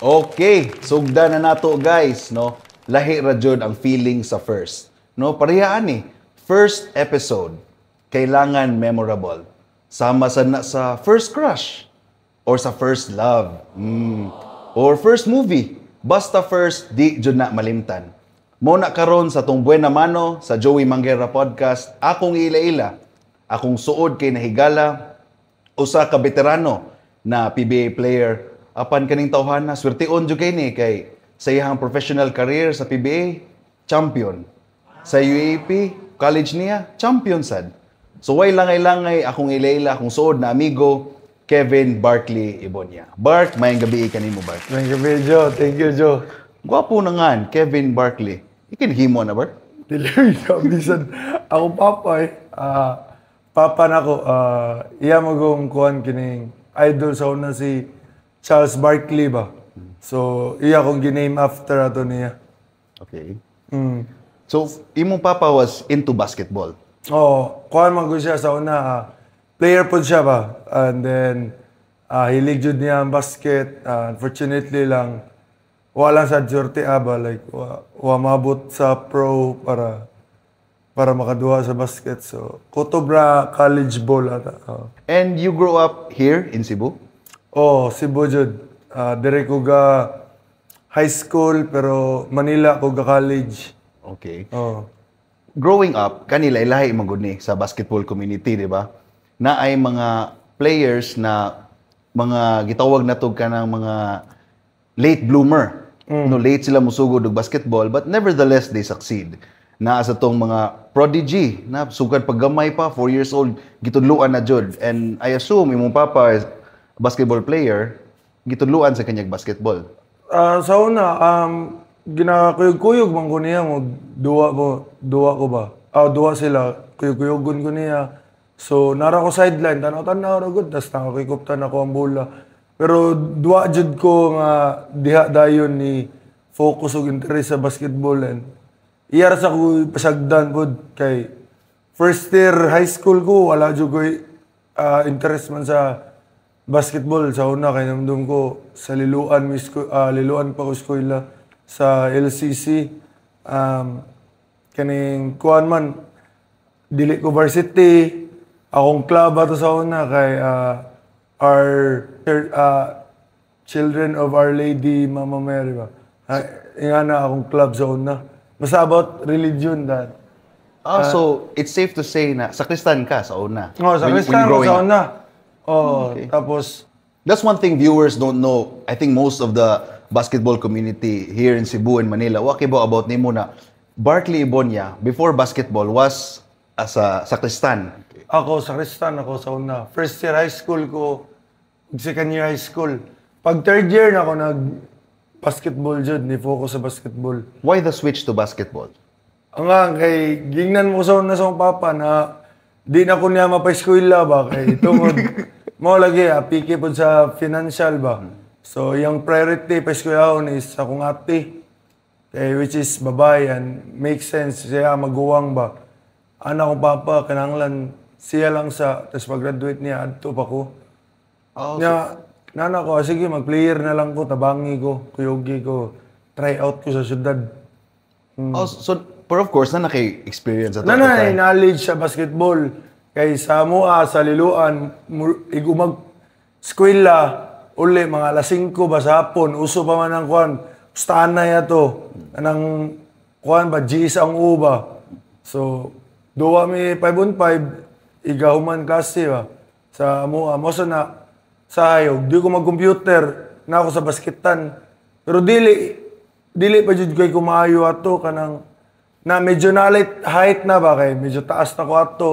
Okay, sugda na nato guys, no. Lahi ra jud ang feeling sa first. No, parehaan ni. First episode, kailangan memorable. Sama sa first crush or sa first love. Or first movie. Basta first, di jud na malimtan. Muna karon sa tong Buena Mano sa Joey Manguera Podcast, akong ila-ila, akong suod kay nahigala, usa ka veterano na PBA player, apan kaning tawhana, swerteon jud kay ni kay sa iyang professional career sa PBA, champion. Sa UAP, college niya, champion sad. So way langay-langay akong ila-ila, akong suod na amigo, Kevin Barkley Ibonia. Bart, mayang gabi kanimo Bart. Mayang gabi, Joe. Thank you, Joe. Gwapo na nga, Kevin Barkley. Ikinhimo na, Bart? Dili, bisan. Ako papa papa na ko. Iya magong kuhan kining idol sa una si Charles Barkley ba? So, iya kong giname after ato niya. Okay. So, imong papa was into basketball? Oo. Kuhan man ko siya sa una. Player po siya ba? And then, hilig jud niya ang basket. Unfortunately lang, walang sa sorte ba? Like, mabot sa pro para makaduha sa basket. So, Kotobra College Ball ata. And you grew up here in Cebu? Oh, Cebu jud. Dire ko ga high school pero Manila ko ga college. Okay. Oh. Growing up, kanila ilahi magud ni sa basketball community, di ba? Na ay mga players na mga gitawag na tog kanang mga late bloomer. No, late sila musugod og basketball but nevertheless they succeed. Na sa tong mga prodigy na sugad paggamay pa 4 years old gitudluan na jud, and I assume imong papa is a basketball player, gitudluan sa kanyang basketball. Sa una, ginakuyog-kuyog man ko niya mo duwa ko ba? Duwa sila, kuyog-kuyogon ko niya. So, nara ko sideline, tanaw-tanaw ra gud, tas nakakikuptan ako ang bola. Pero duwa jud ko nga diha dayon ni focus og interest sa basketball, and iyara sa ko pasagdan pod kay first year high school ko wala jud ko interest man sa basketball sa una, kay namdum ko sa liluan pa ko eskwela sa LCC, kaning kuan man dili ko varsity. Akong club ato sa una kay our Children of Our Lady Mama Mary ba. Nga na akong club sa una. Basta about religion that. So it's safe to say na sakristan ka sa una. Sakristan ko sa una. Okay. Tapos that's one thing viewers don't know. I think most of the basketball community here in Cebu and Manila, wakibo about nimo na Barkley Ibonia before basketball was as a sakristan. Ako, sakristan ako sa una. First year high school ko, second year high school. Pag third year na ako nag-basketball dyan, ni-focus sa basketball. Why the switch to basketball? Ang kay gingnan mo sa una sa papa na di na ko niya mapa-eskwela ba, kay tungod mo lagi, piki po sa financial ba. So, yung priority pa-eskwelahon is akong ate, which is babae, and makes sense, siya maguwang ba. Anak ko papa, kananglan, siya lang tapos pag-graduate niya, adto pa ko. Nana ko, sige, mag-player na lang ko, tabangi ko, kuyogi ko, try out ko sa syudad. But of course, na naki-experience at knowledge sa basketball. Kay sa mua, sa liluan, mag-skwela, uli, mga alas 5 ba sa hapon, uso pa man ang kuhan, pustahan na yato, anang kuhan ba, G's ang uba. So, duwa mi 5-on-5, igahuman kasi ba, sa mua. Mosa na, sa hayog, di ko mag-computer, na ako sa basketan. Pero dili pa jud ko'y kumaayo ato, kanang, na medyo height na ba, kay medyo taas na ko ato,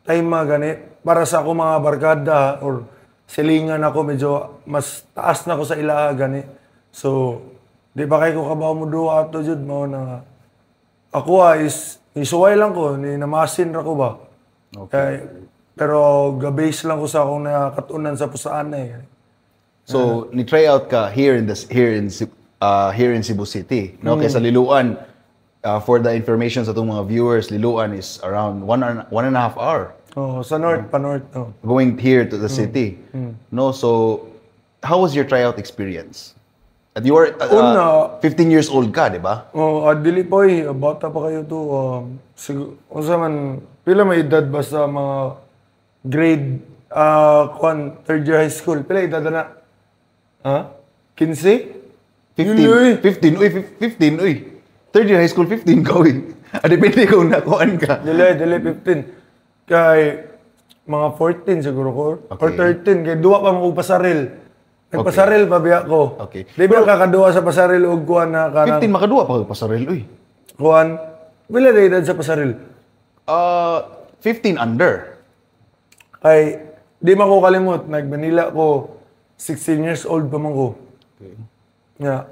time gani, para sa ako mga barkada, or silingan ako, medyo mas taas na ko sa ilaha, gani. So, di ba kayo ko kabaw mo duwa ato jud, mo na, ako is, isuway lang ko, ni namasin ra ko ba. Okay. Pero ga-base lang ko sa akong nakatunan sa pusaan eh. So, ni-try out ka here in Cebu City, no? Kaya sa Liluan, for the information sa itong mga viewers, Liluan is around 1.5 hour. Oh, sa north, pa-north. Oh. Going here to the city. No, so how was your tryout experience? At you were Una. 15 years old ka, di ba? Dili po bata pa kayo to. Unsa man, pila may edad ba sa mga grade, third year high school? Pila edad na? Ha? 15? 15. 15, uy, 15, uy. Third year high school, 15 ka, uy. Depende kung nakuan ka. Dili, 15. Kay mga 14 siguro ko. Or 13. Kaya duwa pa mo pasaril. Nagpasaril pa biya ko. Okay. Di ba kakaduwa sa pasaril o kuhan na kanang... 15 makaduwa pa pasaril, uy. Kuhan? Pila na edad sa pasaril? 15 under. Kay, di man ko kalimot. Nag-Manila ko, 16 years old pa man ko. Okay. Yeah.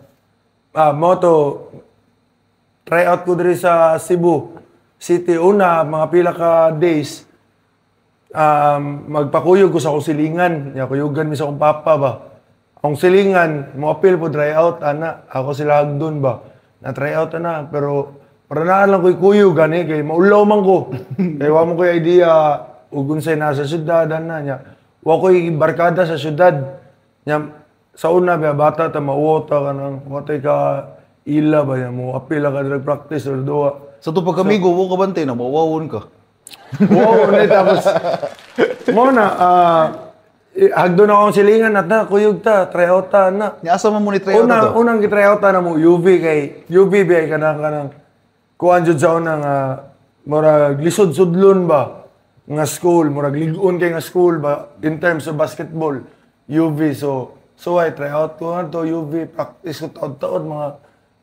Moto, try out ko diri sa Cebu City. Una, mga pila ka days, magpakuyog ko sa akong silingan. Kuyugan mi sa akong papa ba. Akong silingan, mo appeal po try out, ana. Ako sila hagdon ba. Na-try out, ana. Pero, para naan lang ko'y kuyog, gani. Kaya maulaw man ko. Kaya wala mo ko'y idea, ugun sa'y nasa syudad, ana. Wala ko'y barkada sa syudad. Sa una, bata ta, mauwota ka nang, watay ka ila ba, mo appeal ka drug practice or doa. Sa ito pagkamigo, so, ka bantay na, mawawon ka. Wow, tapos, mo na, hagdo na akong silingan at na, kuyog ta, try out ta, na. Niasa mo ni try out na to? Unang try out ta na mo, UV kay, UV ba, kanang, kuhan dyan sa unang, murag lisod-sudlon ba, nga school, murag ligon kay nga school ba, in terms of basketball, UV, so I try out ko nga to, UV, practice ko taon-taon, mga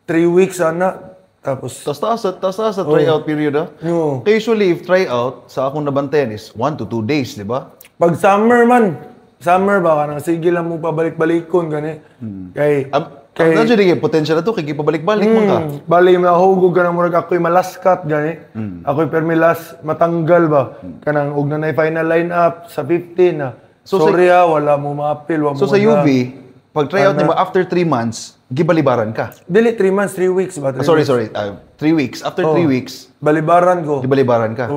3 weeks, ana. Tapos, taas sa tryout period, ha? No. Usually, if tryout, sa akong nabantayan is 1 to 2 days, di ba? Pag summer ba, kanang sige lang mo pabalik-balikon, gani. Kay, Ang nandiyo potential na to, kaya pabalik-balik mo ka. Bali, mahugog ka na murag ako'y malaskat, gani. Ako'y permilas, matanggal ba. Kanang, og na final line-up sa 15 na. So, sorry wala mo ma-appeal. So sa UV, pag tryout mo after 3 months, gibalibaran ka. Dili, 3 months, 3 weeks ba? Sorry. 3 weeks. After 3 weeks, balibaran ko. gibalibaran ka.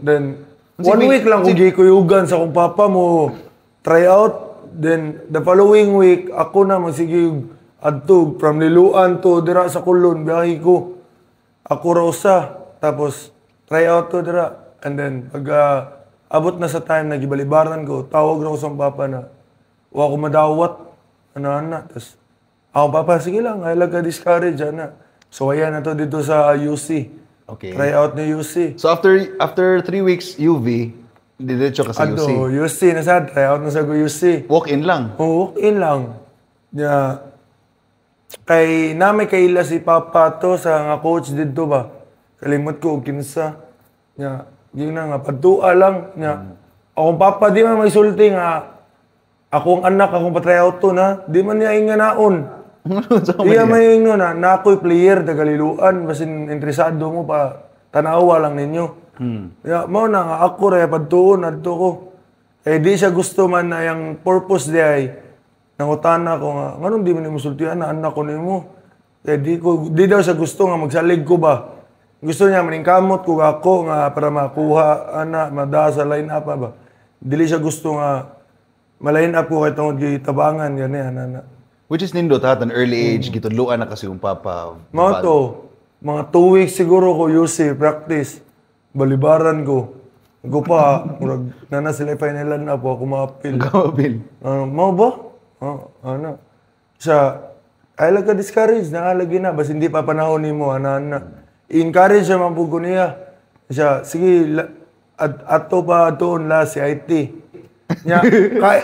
Then, 1 week lang kung gikuyugan sa kung papa mo, try out. Then, the following week, ako na magsigig adtog from Liluan to dira sa Kulon, biyahe ko. Ako Rosa. Tapos, try out to dira. And then, pag abot na sa time na gibalibaran ko, tawag na ko sa papa na, wa ko madawat. Ana. Tapos, ako papa, sige lang, ay lang ka discourage, ana. So, ayan na to dito sa UC. Okay. Try out ni UC. So after 3 weeks UV, diretso ka sa UC. UC na sad, try out na sa UC. Walk-in lang. Walk-in lang. Kay nami kaila si Papa to sa nga coach dito ba. Kalimot ko og kinsa. Yun na nga padua lang akong papa di man may sulti nga akong anak akong pa-try out to na, di man niya inga naon. Iya may ingo na ako'y player tagaliluan basin interesado mo pa tanawa lang ninyo. Mao na nga ako ra padtuon adto ko. Di siya gusto man na yung purpose di ay nangutana ko nga, nganong di man mo sultian na anak ko nimo? Di daw siya gusto nga magsalig ko ba. Gusto niya maningkamot ko ako nga para makuha ana mada sa line up ba. Dili siya gusto nga ma-line up ko kay tungod gitabangan gani ana. Which is nindot at an early age, gitudluan na kasi yung papa. Mao to, mga 2 weeks siguro ko UC practice. Balibaran ko. Ako pa, murag nana sila finalan na po ako ma-appeal. Mao ba? Ano? Siya, ay lang ka discourage, nakalagi na. Bas hindi pa panahon ni mo, ana. I-encourage siya mampugo niya. Siya, sige, ato pa doon la si IT.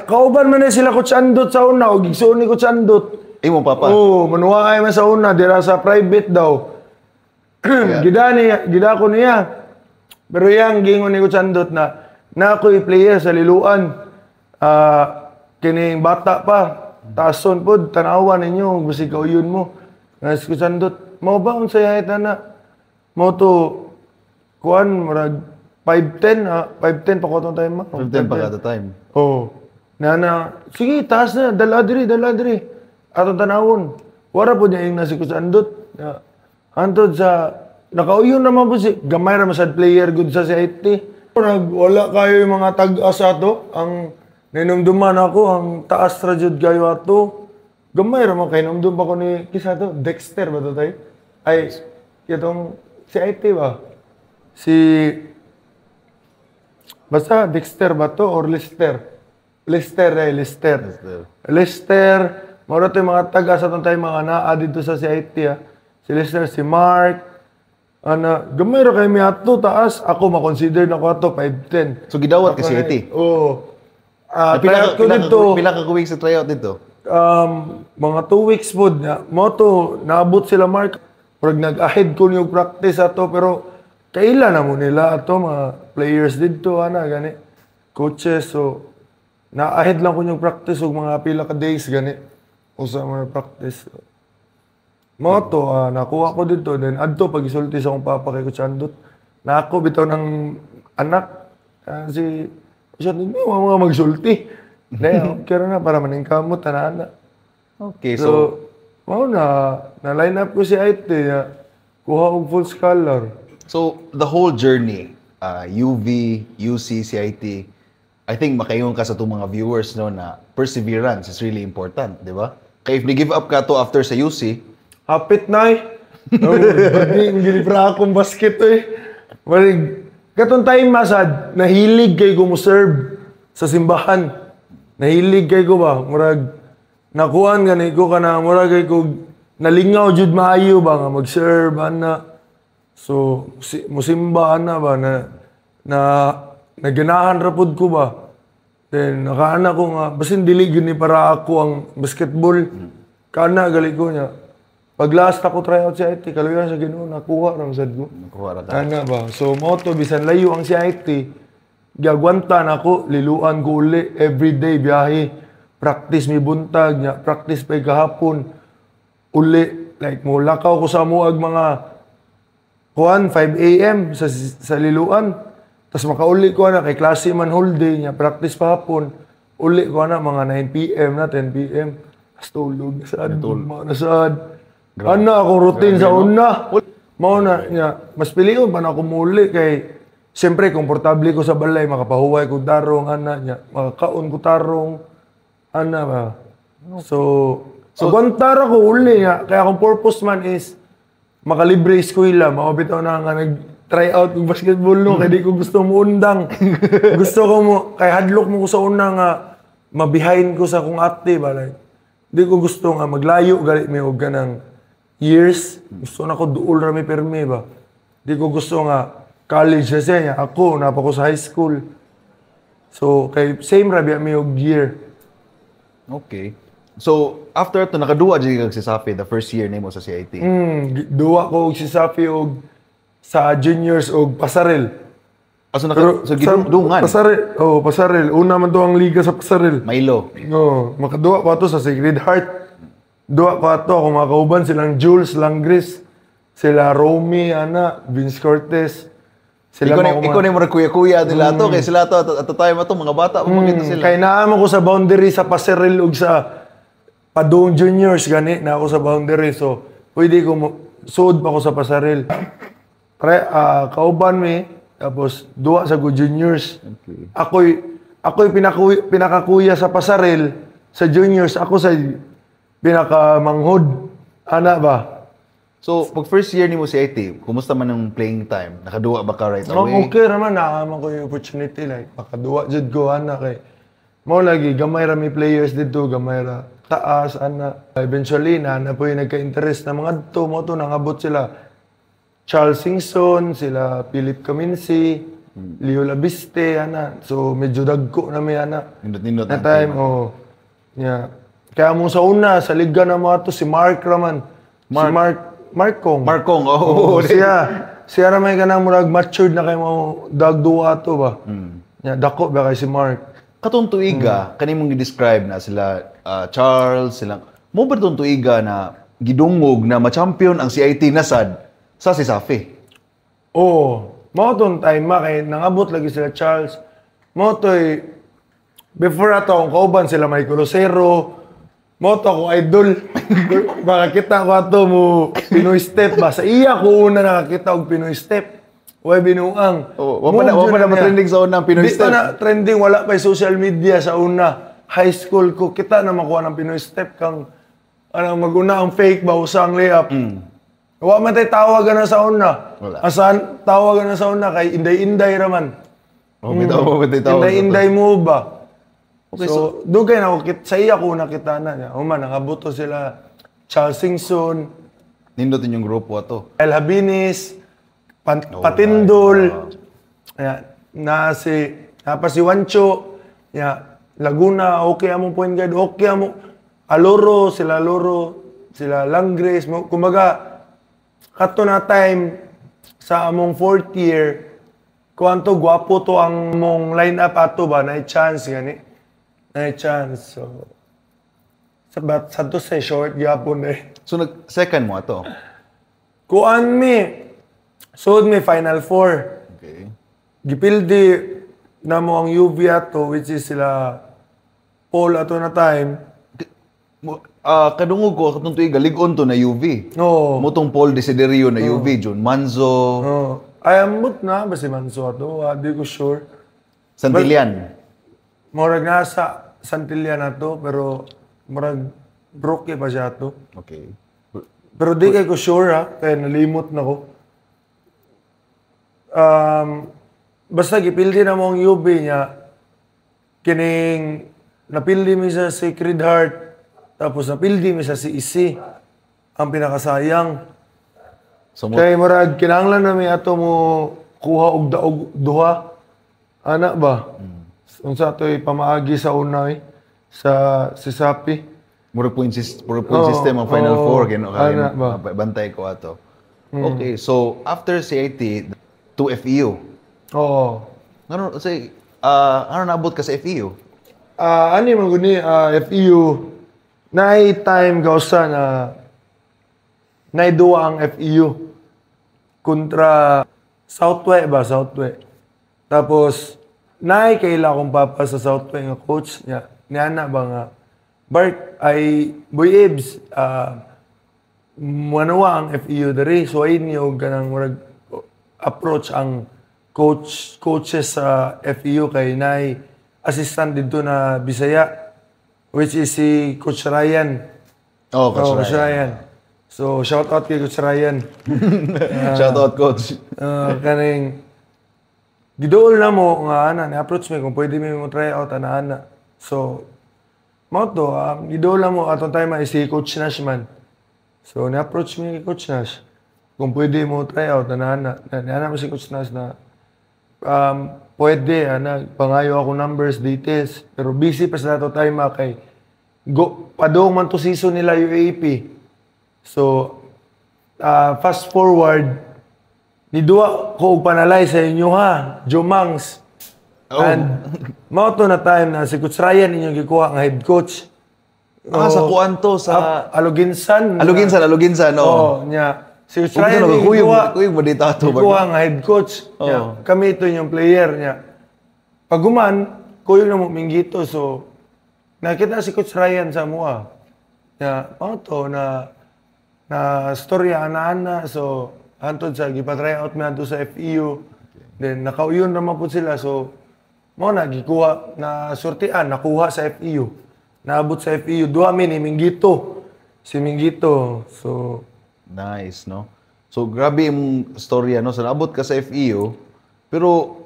Kauban man na sila kutsandot sa una, o gigsuon ni kutsandot. Mo papa? Oo, manuwaay man sa una, dira sa private daw. Gida ko niya. Pero yang gingon ni kutsandot na ako'y player sa Liluan. Kining bata pa, tason po, tanawa ninyo, gusto kauyon mo. Nas kutsandot, mau ba ang sayahit na? Mau to, kuan, marag, 5'10", 5'10" pa ko itong time, ma? 5'10" pa kada time. Oo. Sige, taas na, dala diri. Atong tanawon. Wara po niya yung nasi kutsandot. Antod sa, nakauyon naman po si, gamay naman sa player good sa CIT. Wala kayo yung mga tag-asa to. Ang ninumduman ako, ang taas ra jud kayo ato. gamay raman kay nung doon pa ko ni kisa to Dexter ba to tay? Ay itong si IT ba? Si basta Dexter ba to or Lister? Lister. Lister, moro to yung mga taga sa itong tayo mga naa dito sa CIT Si Lister, si Mark, gamay ra kay mi ato taas. Ako makonsider na ko ato 5'10". So gidawat ka CIT? Oo. Pila Tryout ko dito, ka weeks sa tryout dito? mga 2 weeks po. Mo to, naabot sila Mark. Pag nag-ahead ko yung practice ato, pero kaila na mo nila ato, mga players dito, gani. Coaches, so na-ahead lang ko yung practice o mga pila ka days, gani. O sa mga practice. Mo to, nakuha ko dito. Then, adto, pag isulti sa akong papa kay Coach Andot, na ako bitaw ng anak, siya, hindi mo mga magsulti. Dahil, kaya na, para maningkamot, na. Okay, So, na-line up ko si IT, kuha og full scholar. So, the whole journey, UV, UC, CIT, I think makaingon ka sa itong mga viewers no, na perseverance is really important, di ba? Kaya if ni-give up ka to after sa UC, Hapit na Hindi pra akong basket katong time masad, nahilig kay ko mo serve sa simbahan. Nahilig kay ko ba? Murag, nakuhan gani ko ka na, murag kay ko, nalingaw jud maayo ba nga mag-serve, So, musimba ba, naganahan rapod ko ba? Then, nakaana ko nga, basin dili ni para ako ang basketball. Kana, gali ko niya. Pag last ako tryout si IT, kaluyan sa Ginoo, nakuha ram sad ko. nakuha ra ka. Kana ba? So, moto, bisan layo ang si IT, gagwanta na ako, liluan ko uli, everyday, biyahe, practice mi buntag, niya, practice pa kahapon, uli, like mo, lakaw ko sa muag mga 5 a.m. sa liluan. Tapos makauli ko na, kay klase man whole day niya, practice pa hapon, uli ko na, mga 9 p.m. na, 10 p.m. Tapos tulog, nasaan, nasaan. Ano akong routine sa una. Mauna niya, mas piliyon pa na ako muli kay siyempre komportable ko sa balay, makapahuway ko tarong, niya, makakaon ko tarong, ba. So agwantar ako uli niya, kaya akong purpose man is makalibre eskwela, makabitaw na nga nag-try out ng basketball no, kaya di ko gusto mo undang. Gusto ko mo, kaya hadlok mo ko sa una nga, mabihain ko sa kong ate ba, like, di ko gusto nga maglayo, galit may huwag ka ng years, gusto na ko duol rami permi ba. Di ko gusto nga college na siya. Ako, napa ko sa high school. So, kay same rabi may og year. Okay. So, after ito, nakaduwa dyan kag si Safi, the first year nimo sa CIT. Duwa ko og si Safi og sa juniors og Pasarel. So, gidungan. Pasarel. Oh, Pasarel. Una man to ang liga sa Pasarel. Milo. No, makaduwa ko ato sa Sacred Heart. Duwa ko ato, ako mga kauban, silang Jules Langris, sila Romy, Vince Cortez. Sila Ikaw na yung mga kuya-kuya nila ito, kaya sila ito, at the time ito, mga bata, pumagito sila. Kaya naaman ko sa boundary sa Pasarel ug sa Padong Juniors, gani, na ako sa boundary. So, pwede ko, suod pa ko sa Pasarel. Kauban mi, tapos duwa sa Good Juniors. Okay. Ako'y pinakakuya sa Pasarel, sa Juniors, ako sa pinakamanghod, ba? So, pag first year ni mo si IT, kumusta man ang playing time? Nakaduwa ba ka right away? Okay naman, naaman ko yung opportunity. Like, makaduwa dyan ko, kay mo lagi, gamay ra may players dito, gamay ra taas, Eventually, na po yung nagka-interest na mga dito, mo to, nangabot sila. Charles Singson, sila Philip Caminsi, Leo Labiste, So, medyo dagko na may, Nindot-nindot na ang time, yeah. Kaya mo sa una, sa liga na mga to, si Mark Raman. Si Markong. Siya ramay ka na murag matured na kayo mga dagduwa to ba? Dako ba kay si Mark? Katong tuiga, kanimong i-describe na sila Charles, sila... Mo ba itong tuiga na gidungog na ma-champion ang CIT nasad sa si Safi? Oo. Mo itong time kay nangabot lagi sila Charles. Mo ito'y... Before ato, ang kauban sila may Colosero. Moto ako idol. Baka kita ko ato mo Pinoy step ba. Sa iya ko una nakakita og Pinoy step. Way binuang. Wala pa trending sa unang Pinoy step. Dito na trending, wala pa social media sa una. High school ko, kita na makuha ng Pinoy step kang maguna ang fake ba, usa ang layup. Wa man tay tawagan na sa una. Wala. Asan tawagan na sa una kay inday-inday raman. Bitaw mo ba tawag? Inday-inday mo ba? Okay, so dugay na ko sa iya ko nakita na niya. Man nakabuto sila Charles Singson, Nindotin yung grupo ato. El Habinis, Patindol. Pa si Wancho. Laguna, okay among point guard, okay among Aloro, sila Langres. Kumbaga, kato na time sa among fourth year, kuwanto gwapo to ang mong line-up ato ba, na-chance gani. Na-chance. So, sa to say short, gyapon eh. So, second mo ato? Kuan suod mi Final Four. Okay. Gipildi na mo ang UV ato, which is sila Paul ato na time. Kadungog ko, katong tuig, ligon to na UV. Oo. Motong Paul Desiderio na UV, John Manzo, Ay, amot na ba si Manso ato? Di ko sure. Santillan. Murag nasa Santillan na to, pero murag broke pa siya to. Okay. Pero di kay ko sure ha, kaya nalimot na ko. Basta gipildi na mo ang UB niya, kining napildi mi sa Sacred Heart, tapos napildi mi sa CEC, ang pinakasayang. So, Kaya murag, kinahanglan namin ato mo kuha og daog duha. Ana ba? Kung sa ito'y pamaagi sa unay, sa Sisapi. murag point system ang Final Four, ana ba? bantay ko ato. Okay, so after CIT, to FEU. Oo. Ano, naabot ka sa FEU? Ani man guni FEU naay time gausa na naiduwa ang FEU kontra Southway ba Southway. Tapos naay kaila akong papa sa Southway nga coach niya na ba nga Bart ay Boy Ibs manawa ang FEU diri so ay niyo ganang murag approach ang coaches sa FEU kay naay assistant dito na Bisaya, which is si Coach Ryan. Oh, Coach Ryan. So, shout out kay Coach Ryan. Shout out, Coach. Kaning, gidool na mo nga, ni-approach me kung pwede mo try out, ana. So, mo to, gidool na mo, atong time ay si Coach Nash man. So, ni-approach me kay Coach Nash. Kung pwede mo try out, ana. Ni-ana mo si Coach Nash na, pwede, pangayo ako numbers, details. Pero busy pa sa nato time kay padong man to season nila UAP. So, fast forward, niduwa ko og panalay sa inyo ha, Jomangs. And mao to na time na si Coach Ryan inyong gikuha nga head coach. Sa kuanto sa Aluginsan. Aluginsan, Oo, nya. Si Coach Ryan kuyog mo dito ato ba? Gikuha nga head coach. Kami ito yung player niya. Paguman, kuyog na mo minggito. So, nakita si Coach Ryan sa mua. To na storya ana-ana. So, antod sa gipatry out mi adto sa FEU. Then nakauyon naman po sila. So, mo na gikuha na sortian, nakuha sa FEU. Naabot sa FEU. Duha mi ni Minggito. Si Minggito. So, nice, no? So, grabe yung storya, no? So, naabot ka sa FEU, pero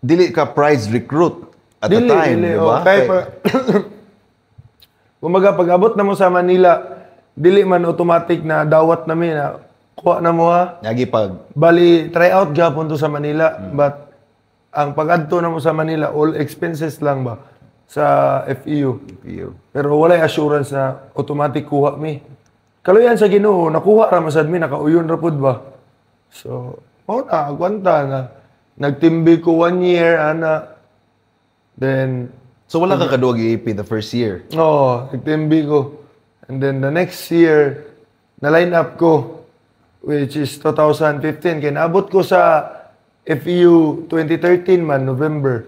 dili ka prize recruit at the time, di ba? Kumbaga, pag abot na mo sa Manila, dili man automatic na dawat namin na kuha na mo ha. Yagi pag. Bali, try out gapon to sa Manila. But, ang pag-adto na mo sa Manila, all expenses lang ba sa FEU. Pero walay assurance na automatic kuha mi. Kaluyan sa Ginoo, nakuha ra masad mi, nakauyon ra pud ba. So, agwanta na. Nagtimbi ko 1 year, ana. Then, so wala ka kaduwag UAP the first year? Oo, nagtimbi ko. And then the next year, na-line up ko, which is 2015. Kaya naabot ko sa FEU 2013 man, November.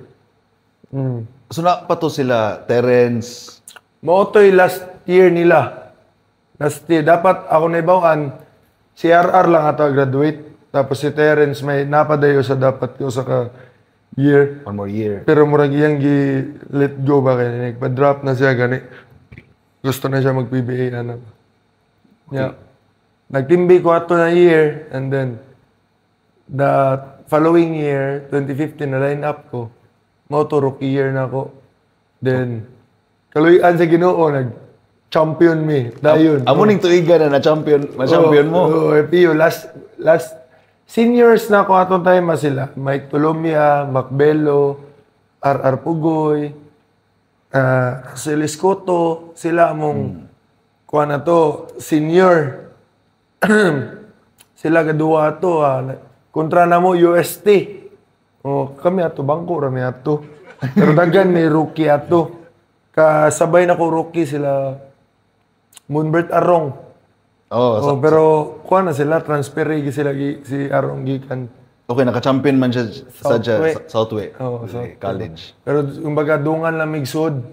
So na pa to sila, Terence? Maotoy last year nila. Last year, dapat ako naibawaan, si RR lang ato graduate. Tapos si Terence may napadayo sa dapat ko sa year. 1 more year. Pero murag iyang gi-let go ba kaya nagpa-drop na siya gani. Gusto na siya mag-PBA, ano. Yeah. Nagtimbi ko ato na year, and then the following year, 2015, na line up ko. Mao to rookie year na ako. Then, kaluyan sa Ginoo, nag-champion me. Dayon. Amo ning tuiga na champion mo. Oo, FPU. Last seniors na ako atong time sila. Mike Tulomia, Macbelo, R.R. Pugoy, Celis Cotto, sila among kuha na to, senior. Sila kadua to, kontra na mo UST. O, kami ato, bangko rami ato. Pero dagan may rookie ato. Kasabay na ko rookie sila, Moonbird Arong. Oh, pero kuha na sila, transfer sila si Arong gikan. okay, naka-champion man siya sa Southway College. College. Pero kumbaga dungan lang migsud.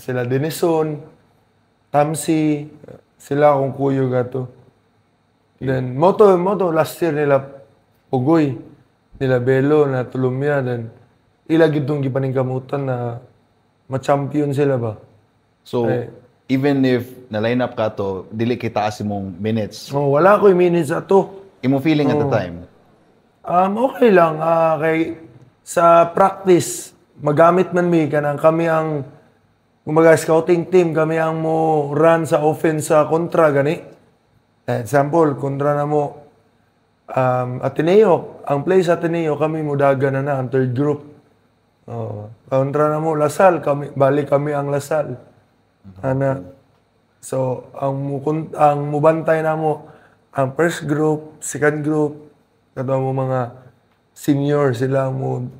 Sila Denison, Tamsi, sila akong kuyo gato. Then moto last year nila Pugoy, nila Belo na Tulumya, then ila gid tong gipaningkamutan na ma-champion sila ba. So even if na-line up ka to, dili kita as imong minutes. Wala ko minutes ato. Imo feeling at the time? Okay lang. Kay sa practice, magamit man mi kanang kami ang kumbaga scouting team, kami ang mo run sa offense sa kontra gani. Example, kontra na mo Ateneo, ang play sa Ateneo kami mudaga na ang third group. Kontra na mo Lasal, balik kami ang Lasal. So ang mubantay na mo ang first group, second group, kato mo mga senior sila mo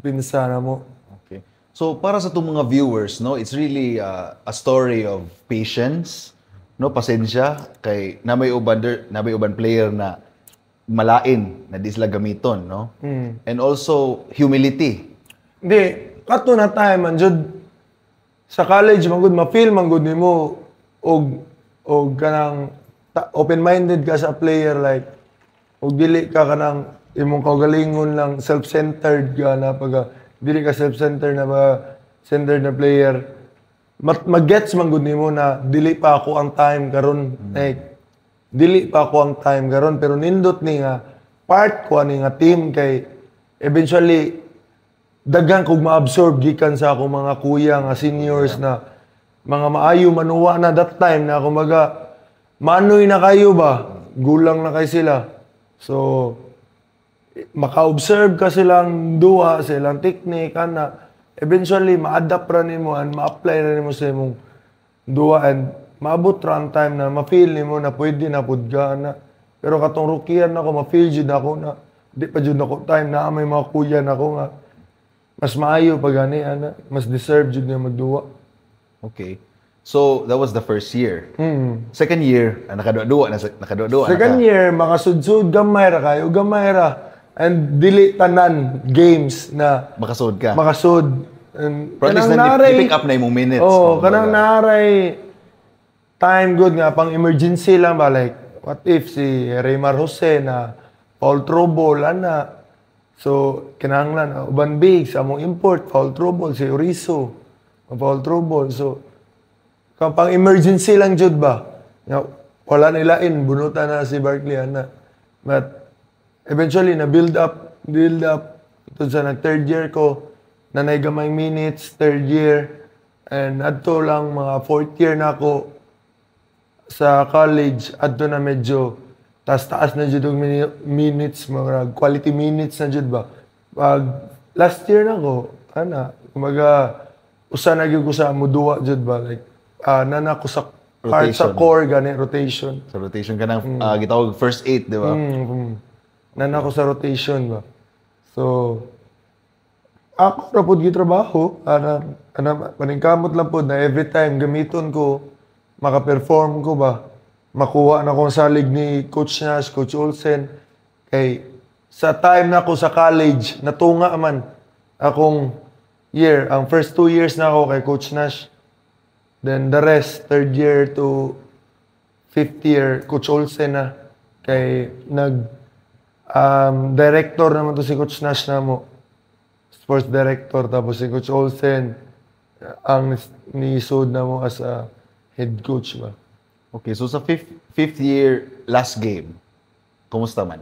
pinsa na mo. Okay. So para sa itong mga viewers, no, it's really a story of patience, no, pasensya kay na may uban player na malain na di sila gamiton, no? And also humility. Hindi, kato na time man jud sa college man gud ma-feel man gud nimo og kanang open-minded ka sa player, like og dili ka kanang imong kaugalingon lang self-centered ka na pag dili ka self-centered na ba centered na player. Mag-gets man gud nimo na dili pa ako ang time karon, like dili pa ako ang time karon, pero nindot ni nga part ko ani nga team kay eventually daghan kog ma-absorb gikan sa akong mga kuya nga seniors na mga maayo manuwa na that time na kumbaga manoy na kayo ba? Gulang na kayo sila. So, maka-observe ka silang duwa, silang technique, eventually, ma-adapt ra nimo and ma-apply ra nimo sa imong duwa and maabot ra ang time na ma-feel nimo na pwede na pud ka na. Pero katong rookie-an ako, ma-feel jud ako na di pa jud ako time na may mga kuya na ako nga mas maayo pa gani mas deserve jud niya magduwa. Okay. So, that was the first year. Second year, nakadua-dua na. Second year, makasudsud gamay ra kayo, gamay ra. And dili tanan games na makasud ka. And pero at least na-pick up na yung minutes. Kanang naray time good nga, pang emergency lang ba, like, what if si Raymar Jose na foul trouble, So, kinahanglan, uban big, sa among import, foul trouble, si Uriso, foul trouble. So, pang emergency lang jud ba? Wala nilain, bunutan na si Barkley, But, eventually, build up. Ito sa third year ko, nanay gamay minutes, third year. And adto lang, mga fourth year na ako sa college, adto na medyo taas na jud og minutes, mga quality minutes na jud ba. Pag last year na ko, kumaga, usa na gyud ko sa muduwa jud ba, like, nana ko sa part sa core gani rotation. Sa rotation ka ng gitawag first 8, di ba? Nana ko sa rotation ba. So ako ra pud gitrabaho, paningkamot lang pud na every time gamiton ko maka-perform ko ba. Makuha na ko salig ni Coach Nash, Coach Olsen. Kay sa time na ako sa college, natunga man akong year. Ang first 2 years na ako kay Coach Nash. Then the rest, third year to fifth year, Coach Olsen na. Kay director naman to si Coach Nash na mo. Sports director. Tapos si Coach Olsen, ang nisod na mo as a head coach ba. Okay, so sa fifth year, last game, kumusta man?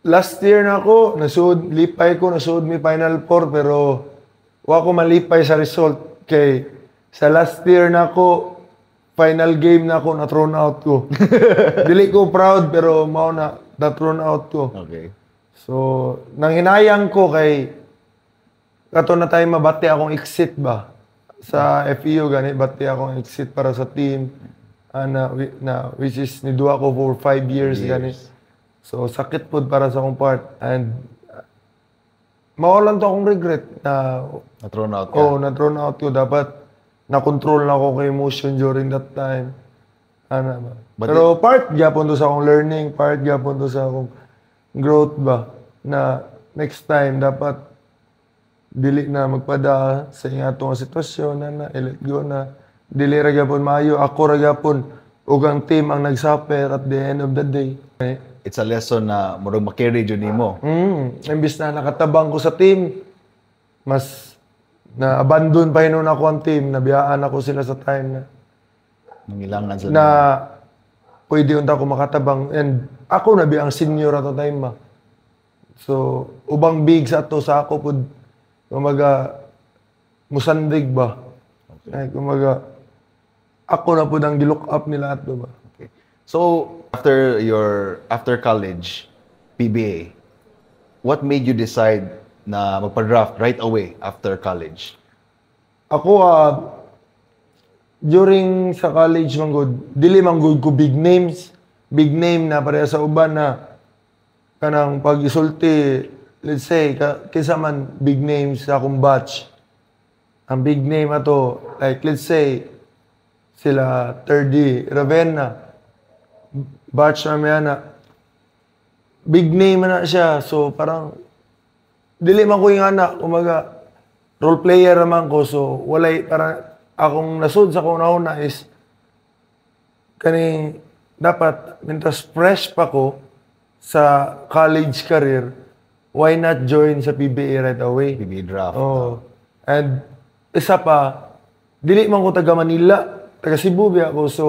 Last year na ako, lipay ko, nasud mi Final Four, pero wa ko malipay sa result. Kay sa last year na ako, final game na ako, na-thrown out ko. Dili ko proud, pero mao na-thrown out ko. Okay. So, nang hinayang ko kay kato na tayo mabati akong exit ba? Sa FEU, gani, bati akong exit para sa team. Which is, niduwa ko for 5 years, gani. So, sakit po para sa akong part. And, mawalan to akong regret na... Na-thrown out ka? Oo, na-thrown out ko. Dapat, na-control na ako kay emotion during that time. Pero part gyapon to sa akong learning, part gyapon to sa akong growth ba. Na next time, dapat, dili na magpada sa ingatong sitwasyon na let go na. Dili ra gyapon maayo. Ako ra gyapon. Ug ang team ang nagsuffer at the end of the day. It's a lesson na murag makarry jud nimo. Imbis na nakatabang ko sa team, mas na-abandon pa yun ako ang team, nabiyaan ako sila sa time na Nangilangan sila. na pwede unta ako makatabang. And ako nabi ang senior ato time ma. So, ubang big sa ato sa ako pud kumaga musandig ba. Ay kumaga ako na pud ang gilook up nila ato ba. Okay. So, after college, PBA, what made you decide na magpa-draft right away after college? Ako, during sa college, dili manggod ko big names. Big name na pareha sa uban na kanang pag-isulti, let's say, kinsa man big names sa akong batch. Ang big name ato, like let's say, sila 3D, Ravenna, batch namin na, big name na siya. So, parang, dili man ko yung anak, umaga, role player naman ko. So, walay, parang, akong nasud sa kuna-una is, kaning, dapat, mintas fresh pa ko sa college career, why not join sa PBA right away? PBA draft. Oh. And, isa pa, dili man ko taga Manila, taga Cebu ba ako. So,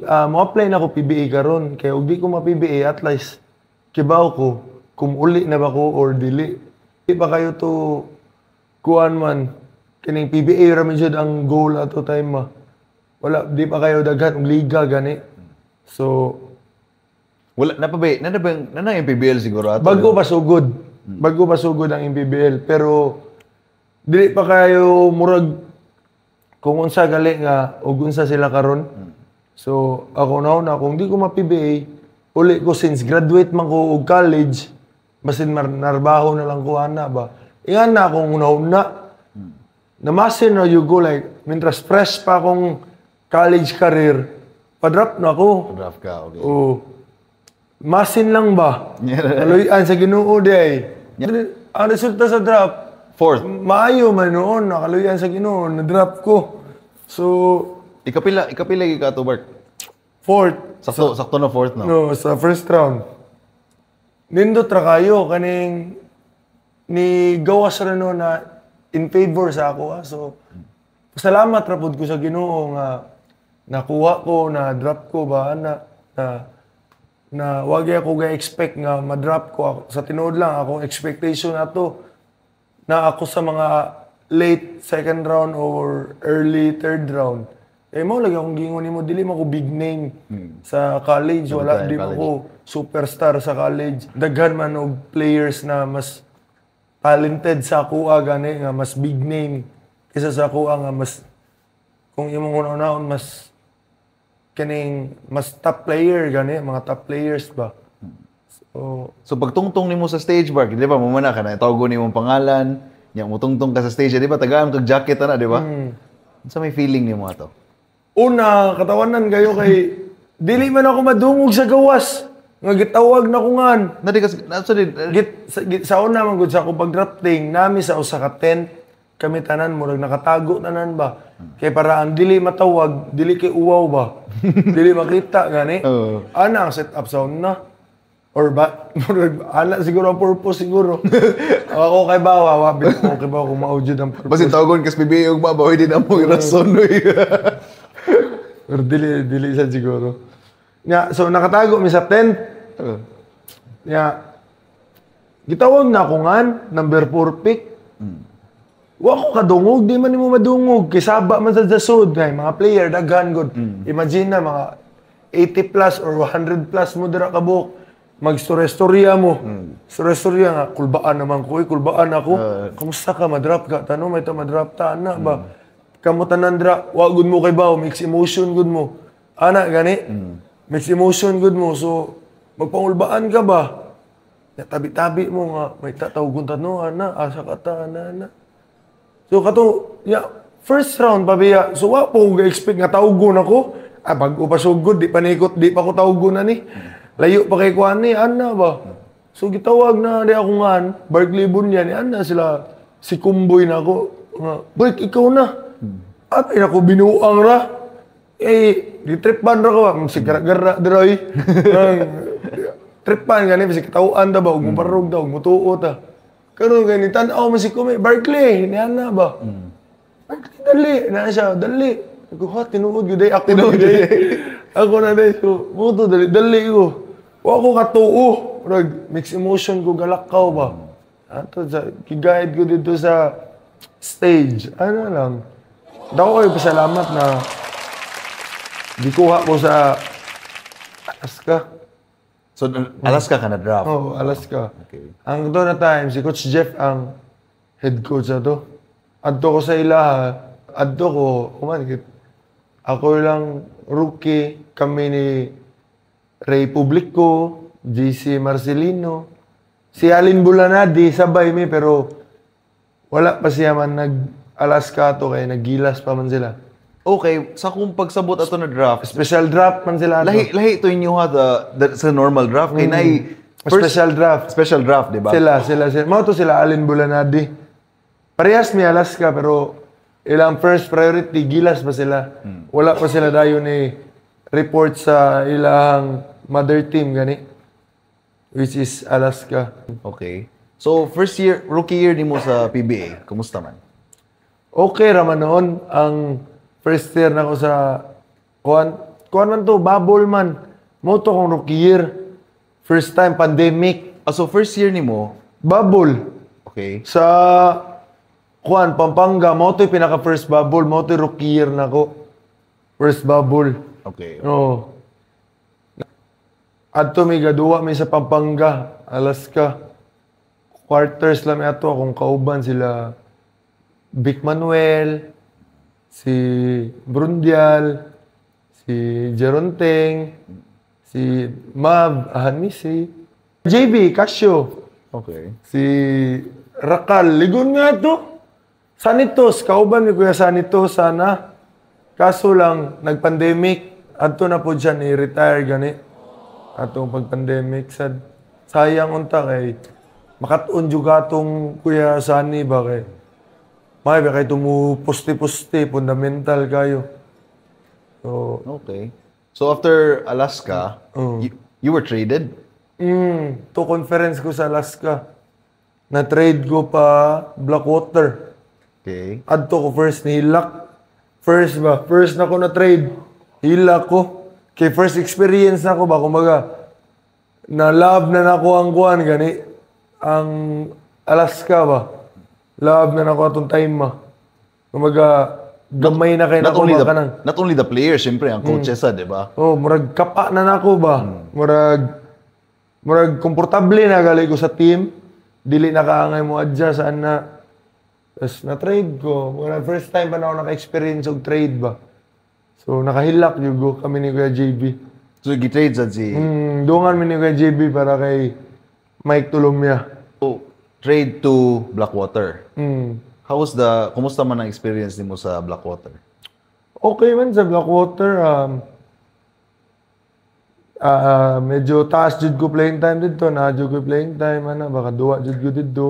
mo-apply na ako PBA karon kaya ug di ko ma-PBA at least kibaw ko kung uli na ba ko or dili. Di pa kayo to kuan man kining PBA ra man jud ang goal ato time ma. Wala di pa kayo daghan og liga gani. So Wala na pa ba? Na yung PBL siguro ato. bago pa sugod. Bago pa sugod ang PBL pero dili pa kayo murag kung unsa gali nga ug unsa sila karon. So, ako na kung di ko ma-PBA, uli ko since graduate man ko og college, basin narbaho na lang ko ana ba. Ingan na akong una. Namasin na you go like, mintras fresh pa akong college career, pa-drop na ako. Draft ka, okay. Oh. Masin lang ba? Kaluyan sa Ginoo day. Ang resulta sa draft, Fourth. maayo man noon, nakaluyan sa Ginoo, na-drop ko. So, Ikapila ka to work. fourth. Sakto na fourth, no? No, sa first round. Nindot ra kayo kaning ni gawas ra no na in favor sa ako. So, salamat ra pud ko sa Ginoo nga nakuha ko, na drop ko ba na wag ako ga-expect nga ma-drop ko ako. Sa tinuod lang akong expectation ato na ako sa mga late second round or early third round. Mo lagi akong gingon nimo dili man ko big name sa college, wala di ko superstar sa college. Daghan man og players na mas talented sa kuha gani nga mas big name kaysa sa kuha nga mas kung imong una-unahon mas kaning mas top player gani, mga top players ba. So pagtungtong nimo sa stage bar, di ba mamana ka na tawgo nimo pangalan, nya mo tungtong ka sa stage, di ba tagaan kag jacket na, di ba? Sa may feeling nimo ato? Una, katawanan kayo kay dili man ako madungog sa gawas. Nga gitawag na ko ngan. Sa una man gud sa akong pag-drafting, nami sa usa ka tent, kami tanan murag nakatago tanan ba. Kay para ang dili matawag, dili kay uwaw ba. Dili makita gani. Ana ang setup sa una. Or ba, ana siguro ang purpose siguro. Ako kay bawa, wabit ko kay bawa kung maujud ang purpose. Basin tawagon kas PBA ug mabaw di na mo rason. Pero dili sa siguro. So nakatago mi sa tent. Gitawag na ako nga, number 4 pick. Wa ko kadungog, di man nimo madungog. Kisaba man sa sud, mga player, daghan good. Imagine na, mga 80 plus or 100 plus mo dira ka buhok. Mag-storya mo. Storya nga, kulbaan naman ko, kulbaan ako. Kamusta ka, madrap ka? Tanong, may madrap ta, ana ba? Kamu tanan dira, wa good mo kay bawo, mix emotion good mo. Ana, gani? Mix emotion good mo, so magpangulbaan ka ba? Tabi-tabi mo nga, may tatawgon tanong, ana, asa ka ta, ana. So kato, first round pabiya, so wa po ga-expect nga tawgon ako. Bago pa sugod, di pa nikot, di pa ko tawgon na ni. Layo pa kay kuan ni, ana ba? So gitawag na di ako nga, Barkley Bunyan, ana sila, si Kumboy na ako. Break, ikaw na. At ako binuang ra. Di-tripan ra ko, si gara-gara dira tripan gani, si katawaan da ba, ug muparog da, ug mutuot ta. Karon gani tan-aw man si Kumay, Barkley, ni ana ba? Barkley, dali, na siya, dali. Ako, tinuod yun day, ako na day. Ako na day, so, muto, dali ko. Wa ko katuo. Mix emotion ko, galakaw ba? Ato, kiguide ko dito sa stage. Ano lang. Dako kayo pasalamat na di kuha ko sa Alaska. So, Alaska ka na draft? Oo, Alaska. Okay. Ang doon na time, si Coach Jeff ang head coach na to. Adto ko sa ilaha, adto ko, ako lang rookie, kami ni Ray Publico, JC Marcelino, si Alin Bulanadi, sabay mi, pero wala pa siya man nag-Alaska to, kaya naggilas pa man sila. Okay, sa kung pagsabot ato na draft, Special draft man sila ato. lahi to inyo ha, sa normal draft, kay na Special draft. Di ba? Sila. Mao to sila, Alin Bulanadi. Parehas mi Alaska, pero ilang first priority, gilas pa sila. Wala pa sila dayon ni report sa ilang mother team, gani. Which is Alaska. Okay. So, rookie year ni mo sa PBA, kumusta man? Okay raman noon. Ang first year na ko sa kuan man to, bubble man. Mo to kong rookie year. First time, pandemic. So, first year ni mo, Bubble. okay. Sa Pampanga, mo to yung pinaka first bubble, mo to yung rookie year na ko. First bubble. Okay. Oo. Adto may gaduwa may sa Pampanga, Alaska. Quarters lang may ato akong kauban sila Vic Manuel, si Brundial, si Jeronteng, si Mav Ahanisi, JB Casio, Okay. si Rakal, ligon nga to. Sanitos, kauban ni Kuya Sanitos sana. Kaso lang, nag-pandemic, adto na po siya ni-retire gani. Atong pag-pandemic, sayang unta kay makatuon juga atong Kuya Sani ba kay may ba kay tumu poste-poste, fundamental kayo. So, Okay. So, after Alaska, you were traded? to conference ko sa Alaska. Na-trade ko pa Blackwater. Okay. Adto ko first ni Hilak. First na ko na-trade. Hilak ko. Kay first experience na ko ba, kumbaga, na-love na nako ang kuhan, gani, ang Alaska ba. Love na nako atong time ba. Kumbaga, gamay na kayo na ko ba kanang. Not only the players, siyempre, ang coaches, di ba? Oh, murag kapa na nako ba. Murag komportable na gali ko sa team. Dili na kaangay mo adjust saan na. Tapos na-trade ko. Murag first time pa na ako naka-experience og trade ba. So, nakahilak yung kami ni Kuya JB. So, gitrade sa si... Dungan mi ni Kuya JB para kay Mike Tulumya. So, trade to Blackwater. Mm. Kumusta man ang experience ni mo sa Blackwater? Okay man sa Blackwater. Medyo taas jud ko playing time dito. Na-jud ko playing time. Baka duwa jud ko dito.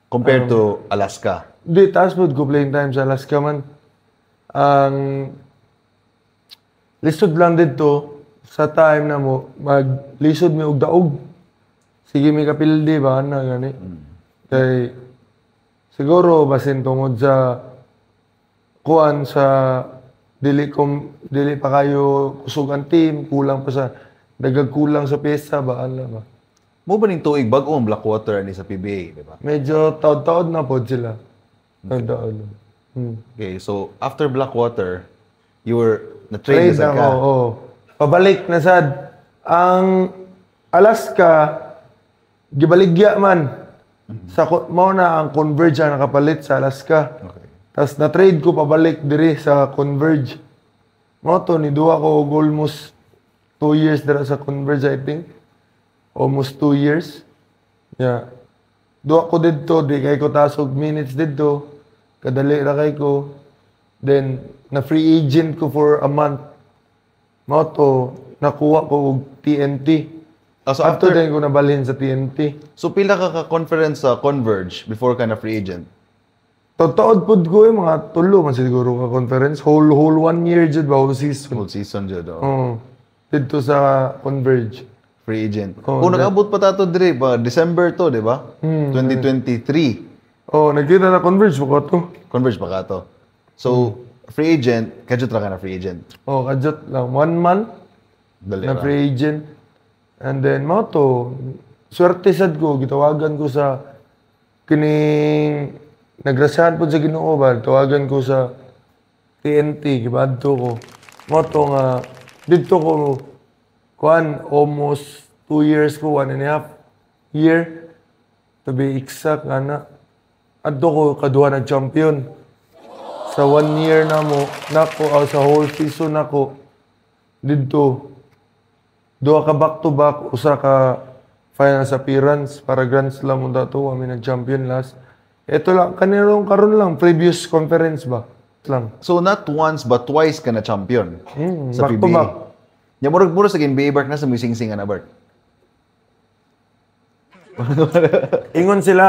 Compared to Alaska? Di, taas po ko playing time sa Alaska man. Ang lisod lang dito sa time na mo, maglisod mi og daog. Sige mi kapildi ba na gani. Kay siguro basin tungod sa kuan sa dili pa kayo kusog ang team, kulang pa sa dagag kulang sa pyesa ba ala ba. Mo ba ning tuig bag-o ang Blackwater ni sa PBA, di ba? Medyo taod-taod na pod sila. Taod-taod. Okay, so after Blackwater, you were na-trade Trade sa ako, ka. oo. Pabalik na sad. Ang Alaska, gibaligya man. Mo na ang Converge ang nakapalit sa Alaska. Okay. Tapos na-trade ko pabalik diri sa Converge. Mo to, niduwa ko og almost 2 years dira sa Converge, I think. Almost 2 years. Yeah. Duwa ko dito, di kay ko tasog minutes dito. Kadali ra kay ko. Then, na-free agent ko for a month. Mo to, nakuha ko og TNT. So After then ko nabalhin sa TNT. So pila ka conference sa Converge before ka na free agent? Taod pod ko mga tulo man siguro ka conference. Whole 1 year jud ba, whole season. Whole season jud. Dito sa Converge. Free agent. Oh, Kung nag-abot pa tato dire ba December to, di ba? 2023. Nagkita na Converge mo ko to. Converge pa ka to. So free agent, kadyo tra ka na free agent. Kajot lang. 1 month Dali na ra. free agent. And then, mo to, swerte sad ko, gitawagan ko sa kining nagrasahan po sa Ginoo ba, tawagan ko sa TNT, gibadto ko. Mo to nga, dito ko, almost 2 years ko, 1.5 year, to be exact, nga adto ko, kaduha na champion. Sa 1 year na mo, nako, sa whole season nako, dito, duha ka back-to-back, usa ka finals appearance para Grand Slam mo dato, kami nag-champion last. Ito lang, kanirong karon lang, previous conference ba? Lang. So not once but twice ka na champion sa back to PBA. back. Ya murag sa NBA Bark na sa musingsing na Bark. Ingon sila,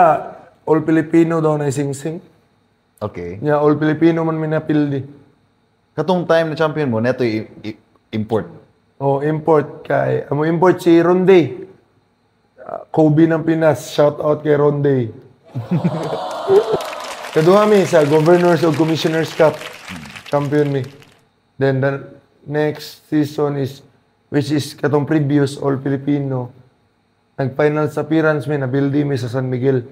all Filipino daw na sing-sing. Okay. Yeah, all Filipino man minapildi. Katong time na champion mo, neto import. Import kay, amo import si Ronde. Kobe ng Pinas, shout out kay Ronde. Kaduha mi sa Governors o Commissioners Cup. Champion mi. Then the next season is, which is katong previous all Filipino. Nag-finals appearance mi, nabildi mi sa San Miguel.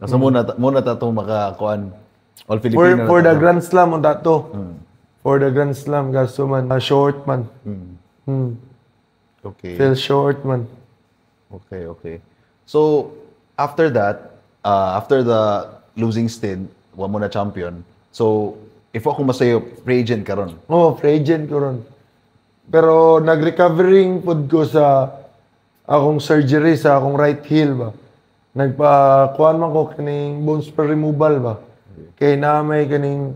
So muna ta to makakuan all Filipino. For the Grand Slam on that to. For the Grand Slam, gasto man. Short man. Okay. Fell short man. Okay. So after that, after the losing stint, wa mo na champion. So if ako masayo free agent karon. Free agent ko ron. Pero nag-recovering pod ko sa akong surgery sa akong right heel ba. Nagpa-kuan man ko kining bone spur removal ba. Kay na may kining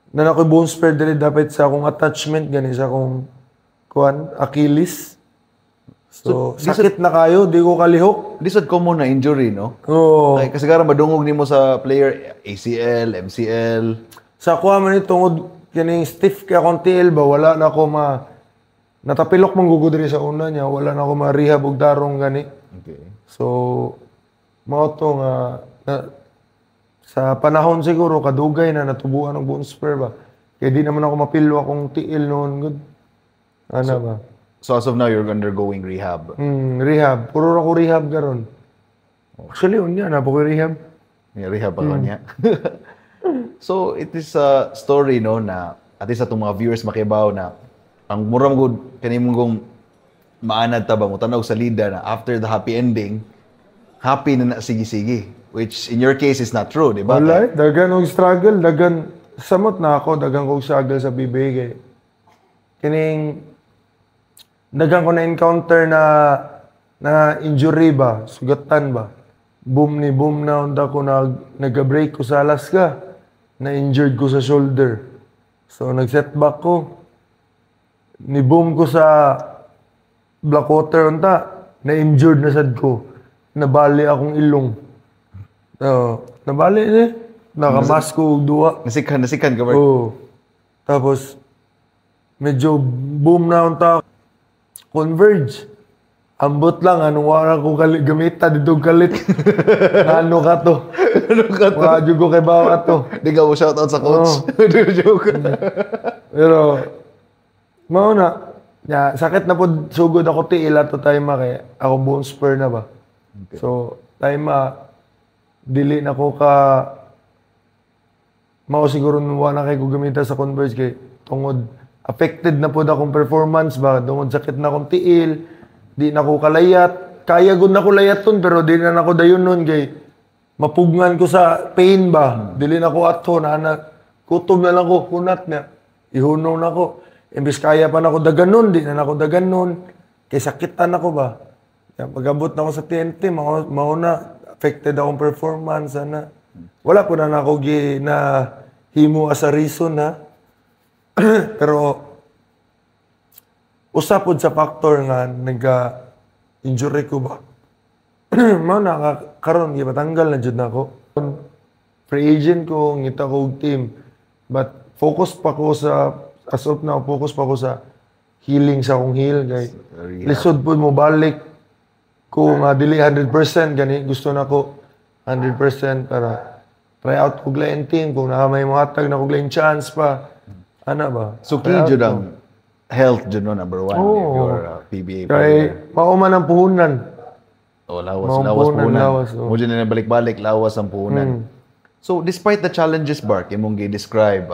na ako bone spur dili dapat sa akong attachment gani sa akong kuan Achilles. So sakit na kayo, di ko kalihok. This is common na injury, no? Oo. Ay, kasi karon madungog nimo sa player ACL, MCL. Sa kuha man ni tungod kining stiff kay akong tiil ba, wala na ako natapilok man gugod diri sa una niya, wala na ako ma-rehab og darong gani. Okay. So mao to nga sa panahon siguro kadugay na natubuan og bone spur ba. Kaya di naman ako mapilo akong tiil noon good. Ano ba? So as of now you're undergoing rehab. Rehab. Puro ako rehab karon. Actually, unya na po ko rehab. May rehab pa niya. So it is a story no na at least atong mga viewers makibaw na ang mura mo kanimong maanad ta ba mo tanaw sa lida na after the happy ending, happy na sige-sige. Which in your case is not true, di ba? Wala, dagan og struggle, dagan samot na ako, dagan ko struggle sa PBA kay kining dagan ko na encounter na injury ba, sugatan ba. Boom na unta ko nag-break ko sa Alaska. Na-injured ko sa shoulder. So nag-setback ko. Ni-boom ko sa Blackwater unta. Na-injured na sad ko. Nabali akong ilong. Nabali Nakamas ko og duwa. Nasikan ka ba? Oo. Tapos, medyo boom na unta. Converge. ambot lang, anong wala ko gamita dito galit. Ano ka to? Ano ka to? Wala ko kay bawa to. Di ka mo shoutout sa coach. Joke. Pero, mauna, sakit na po sugod ako tiila to time kay ako bone spur na ba. Okay. So, time dili na ko mao siguro nuwa na kay ko gamita sa Converge kay tungod affected na po akong performance ba, tungod sakit na akong tiil, di na ko kalayat. Kaya gud na ko layat ton pero di na ako dayon nun kay mapugngan ko sa pain ba. Dili na ko ato na kutob na lang ko hunat na. Ihunong na ko. Imbis kaya pa na ako daganon, di na ako daganon. Kay sakitan ako ba. Kaya pag-abot na ako sa TNT, mauna affected akong performance na. Wala po na ako na himo as a reason na. Pero usapod sa factor nga nagka-injury ko ba. Mao na karon gipatanggal na jud nako. Free agent ko ngita ko og team. But focus pa ko sa as of now focus pa ko sa healing sa akong heal kay lisod pud mo balik ko nga dili 100% gani gusto na ko 100% para try out ko lain team kung na may mohatag na ko lain chance pa ana ba. So, key jud ang health jud no, number one if you're a PBA kay player. mauman ang puhunan. Lawas puhunan. Mo dyan na balik-balik, lawas ang puhunan. So, despite the challenges, Bark, imong gi-describe,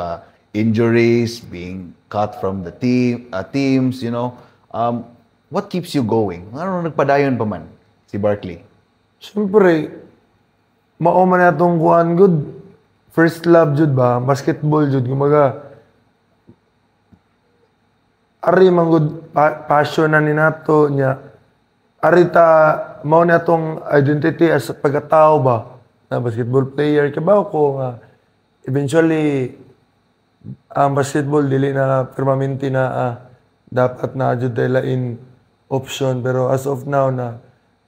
injuries, being cut from the teams, you know, what keeps you going? Ano nagpadayon pa man si Barkley? Siyempre, mauman na itong kuhan good. First love jud ba? Basketball jud. Kumaga, ari man good passion na ni nato niya. Ari ta, mao na itong identity as pagkatao ba? Na basketball player. Kabaw ko, eventually, ang basketball, dili na permanente na dapat na jud dahil in option. Pero as of now na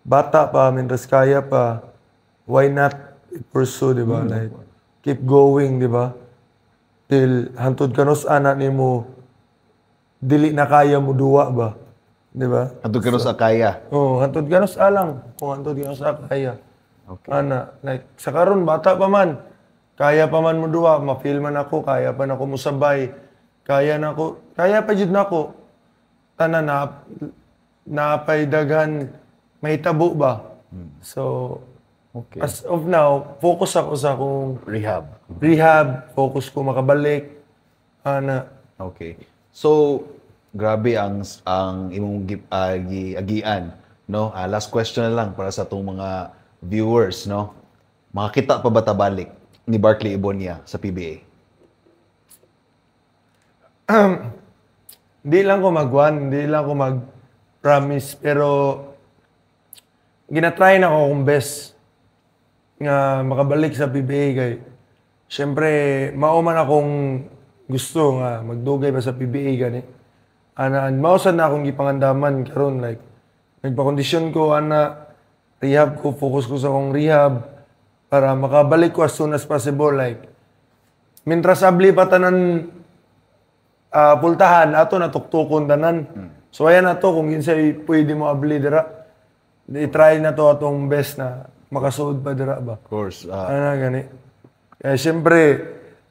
bata pa, mintas kaya pa, why not pursue, di ba? Like, keep going, di ba? Till hantod kanos anak ni mo, dili na kaya mo duwa ba? Di ba? Hantod ka sa kaya. Hantod kanos alang. Kung hantod kanos kaya. Okay. Ana, like, sa karon bata pa man. Kaya pa man mo duwa, ma-feel man ako, kaya pa na ako musabay. Kaya pa jud nako. Tanan na pay daghan may tabo ba. So, Okay. as of now, focus ako sa akong Rehab. focus ko makabalik. Ana, Okay. So, grabe ang imong agian, no? Last question na lang para sa itong mga viewers, no? Makakita pa ba tabalik ni Barkley Ibonia sa PBA? Di lang ko mag-promise, pero ginatry na ko kung best nga makabalik sa PBA kay syempre mauman akong gusto nga magdugay pa sa PBA gani. Mausan na akong gipangandaman karon like nagpakondisyon ko rehab ko, focus ko sa akong rehab para makabalik ko as soon as possible like mintras abli pa tanan pultahan ato na tuktukon tanan. So ayan na to kung kinsay pwede mo abli dira. I-try na to atong best na makasuod pa dira ba. Of course. Gani. Kaya siyempre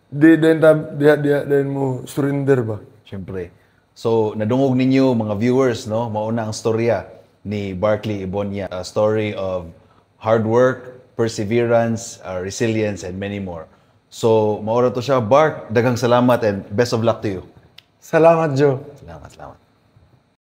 din mo surrender ba. Siyempre. So, nadungog ninyo mga viewers, no? Mauna ang storya ni Barkley Ibonia. A story of hard work, perseverance, resilience, and many more. So, maura to siya. Bark, daghang salamat and best of luck to you. Salamat, Joe. Salamat.